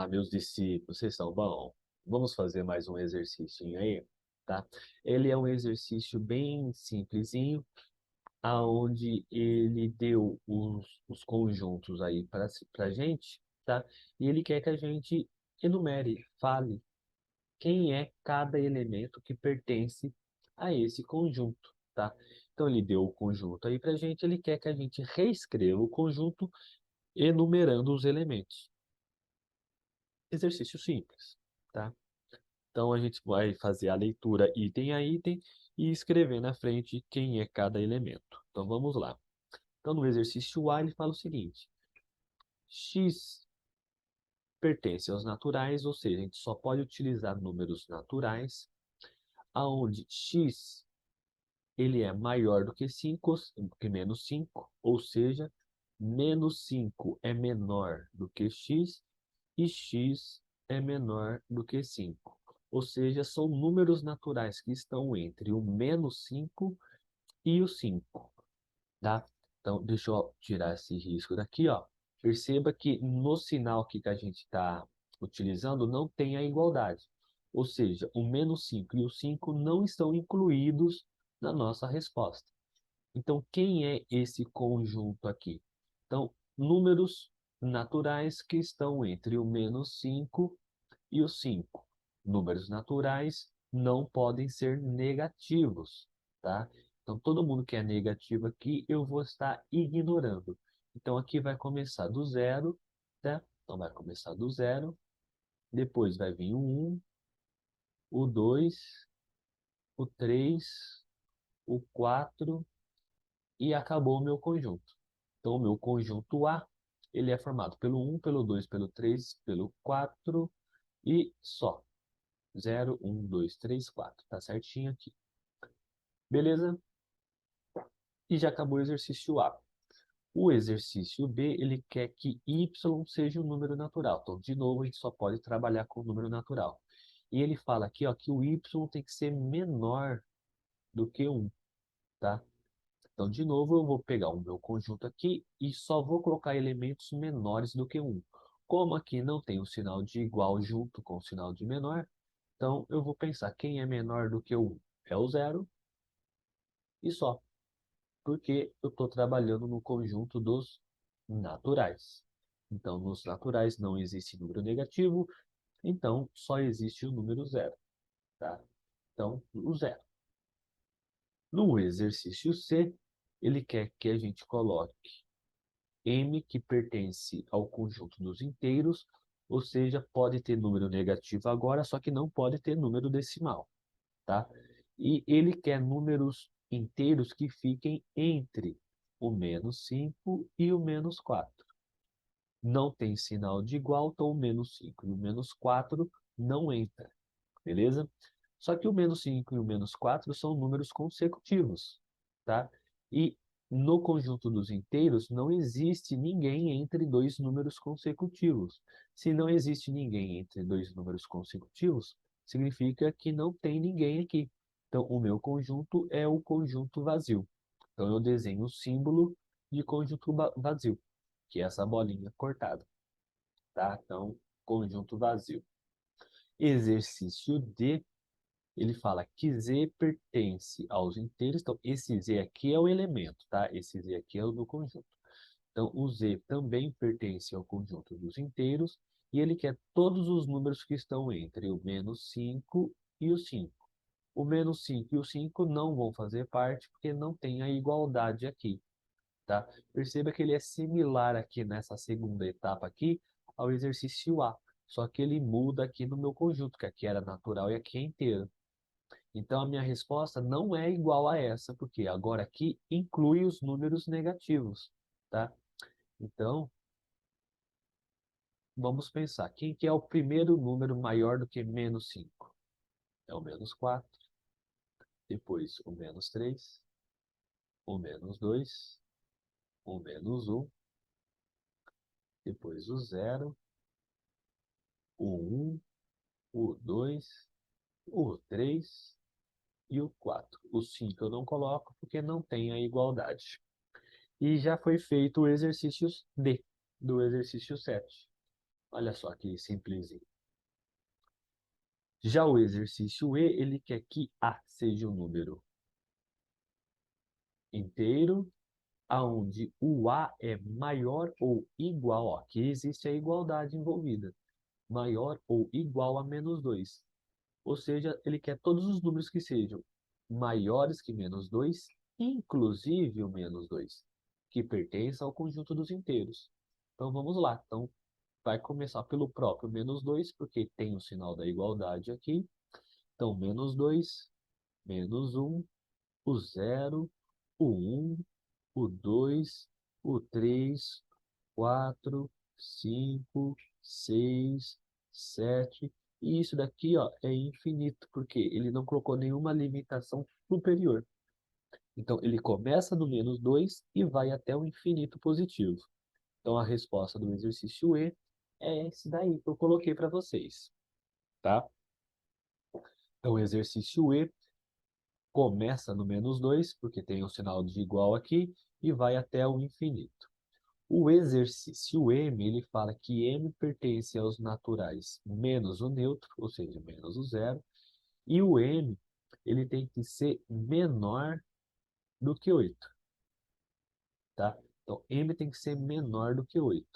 meus discípulos, vocês estão bom? Vamos fazer mais um exercício aí, tá? Ele é um exercício bem simplesinho, aonde ele deu os conjuntos aí para gente, tá? E ele quer que a gente enumere, fale quem é cada elemento que pertence a esse conjunto, tá? Então ele deu o conjunto aí para gente, ele quer que a gente reescreva o conjunto enumerando os elementos. Exercício simples, tá? Então a gente vai fazer a leitura item a item e escrever na frente quem é cada elemento. Então vamos lá. Então no exercício A ele fala o seguinte: x pertence aos naturais, ou seja, a gente só pode utilizar números naturais, aonde x ele é maior do que 5, que menos 5, ou seja, menos 5 é menor do que x e x é menor do que 5. Ou seja, são números naturais que estão entre o menos 5 e o 5, tá? Então, deixa eu tirar esse risco daqui, ó. Perceba que no sinal aqui que a gente está utilizando não tem a igualdade. Ou seja, o menos 5 e o 5 não estão incluídos na nossa resposta. Então, quem é esse conjunto aqui? Então, números naturais que estão entre o menos 5 e o 5. Números naturais não podem ser negativos, tá? Então, todo mundo que é negativo aqui, eu vou estar ignorando. Então, aqui vai começar do zero, tá? Então, vai começar do zero, depois vai vir o 1, o 2, o 3, o 4 e acabou o meu conjunto. Então, o meu conjunto A, ele é formado pelo 1, pelo 2, pelo 3, pelo 4 e só. 0, 1, 2, 3, 4. Tá certinho aqui. Beleza? E já acabou o exercício A. O exercício B, ele quer que y seja um número natural. Então, de novo, a gente só pode trabalhar com o número natural. E ele fala aqui, ó, que o y tem que ser menor do que 1, tá? Então, de novo, eu vou pegar o meu conjunto aqui e só vou colocar elementos menores do que 1. Como aqui não tem o sinal de igual junto com o sinal de menor, então eu vou pensar quem é menor do que 1 é o zero e só, porque eu estou trabalhando no conjunto dos naturais. Então, nos naturais não existe número negativo, então só existe o número zero, tá? Então, o zero. No exercício C, ele quer que a gente coloque M que pertence ao conjunto dos inteiros, ou seja, pode ter número negativo agora, só que não pode ter número decimal, tá? E ele quer números inteiros que fiquem entre o menos 5 e o menos 4. Não tem sinal de igual, então o menos 5 e o menos 4 não entra, beleza? Só que o menos 5 e o menos 4 são números consecutivos, tá? E no conjunto dos inteiros não existe ninguém entre dois números consecutivos. Se não existe ninguém entre dois números consecutivos, significa que não tem ninguém aqui. Então, o meu conjunto é o conjunto vazio. Então, eu desenho o símbolo de conjunto vazio, que é essa bolinha cortada, tá? Então, conjunto vazio. Exercício D, ele fala que Z pertence aos inteiros. Então, esse Z aqui é o elemento, tá? Esse Z aqui é o do conjunto. Então, o Z também pertence ao conjunto dos inteiros e ele quer todos os números que estão entre o menos 5 e o 5. O menos 5 e o 5 não vão fazer parte porque não tem a igualdade aqui, tá? Perceba que ele é similar aqui nessa segunda etapa aqui ao exercício A, só que ele muda aqui no meu conjunto, que aqui era natural e aqui é inteiro. Então, a minha resposta não é igual a essa, porque agora aqui inclui os números negativos, tá? Então, vamos pensar. Quem que é o primeiro número maior do que menos 5? É o menos 4, depois o menos 3, o menos 2, o menos 1, depois o zero, o 1, o 2, o 3 e o 4. O 5 eu não coloco porque não tem a igualdade. E já foi feito o exercício D, do exercício 7. Olha só que simplesinho. Já o exercício E, ele quer que A seja um número inteiro, aonde o A é maior ou igual, ó, aqui existe a igualdade envolvida, maior ou igual a menos 2. Ou seja, ele quer todos os números que sejam maiores que menos 2, inclusive o menos 2, que pertence ao conjunto dos inteiros. Então vamos lá. Então vai começar pelo próprio menos 2, porque tem o sinal da igualdade aqui. Então menos 2, menos 1, o 0, o 1, o 2, o 3, 4, 5, 6, 7. E isso daqui, ó, é infinito, porque ele não colocou nenhuma limitação superior. Então, ele começa no menos 2 e vai até o infinito positivo. Então, a resposta do exercício E é esse daí que eu coloquei para vocês, tá? Então, o exercício E começa no menos 2 porque tem um sinal de igual aqui, e vai até o infinito. O exercício M, ele fala que M pertence aos naturais menos o neutro, ou seja, menos o zero, e o M, ele tem que ser menor do que 8, tá? Então, M tem que ser menor do que 8.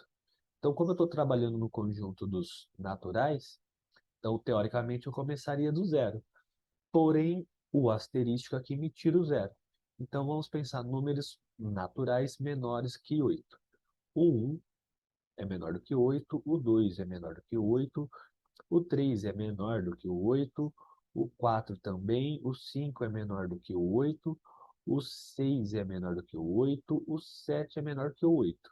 Então, como eu estou trabalhando no conjunto dos naturais, então, teoricamente, eu começaria do zero. Porém, o asterístico aqui me tira o zero. Então, vamos pensar números naturais menores que 8. O 1 é menor do que 8, o 2 é menor do que 8, o 3 é menor do que o 8, o 4 também, o 5 é menor do que o 8, o 6 é menor do que o 8, o 7 é menor que o 8.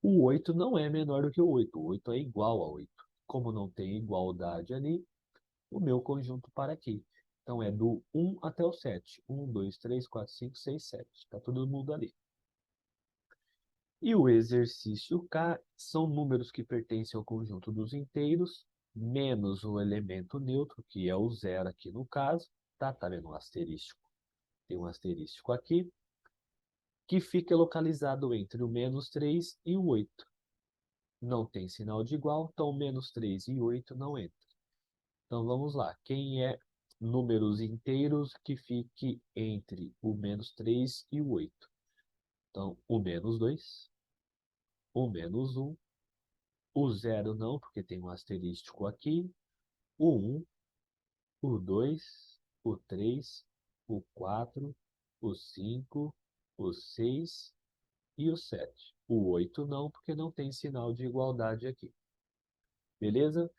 O 8 não é menor do que o 8, o 8 é igual a 8. Como não tem igualdade ali, o meu conjunto para aqui. Então é do 1 até o 7. 1, 2, 3, 4, 5, 6, 7. Está todo mundo ali. E o exercício K são números que pertencem ao conjunto dos inteiros, menos o elemento neutro, que é o zero aqui no caso, tá? Tá vendo um asterístico? Tem um asterístico aqui, que fica localizado entre o menos 3 e o 8. Não tem sinal de igual, então menos 3 e 8 não entra. Então vamos lá. Quem é números inteiros que fique entre o menos 3 e o 8? Então, o menos 2, o menos 1, o zero não, porque tem um asterístico aqui, o 1, o 2, o 3, o 4, o 5, o 6 e o 7. O 8 não, porque não tem sinal de igualdade aqui. Beleza?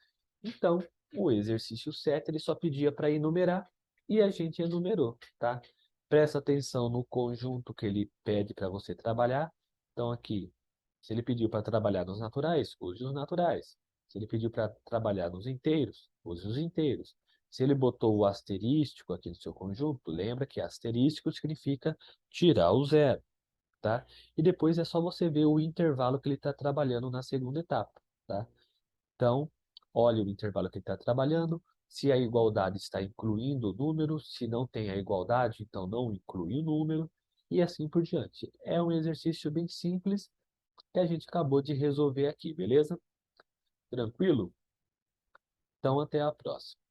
Então, o exercício 7 ele só pedia para enumerar e a gente enumerou, tá? Presta atenção no conjunto que ele pede para você trabalhar. Então, aqui, se ele pediu para trabalhar nos naturais, use os naturais. Se ele pediu para trabalhar nos inteiros, use os inteiros. Se ele botou o asterístico aqui no seu conjunto, lembra que asterístico significa tirar o zero, tá? E depois é só você ver o intervalo que ele está trabalhando na segunda etapa, tá? Então, olhe o intervalo que ele está trabalhando, se a igualdade está incluindo o número, se não tem a igualdade, então não inclui o número, e assim por diante. É um exercício bem simples que a gente acabou de resolver aqui, beleza? Tranquilo? Então, até a próxima.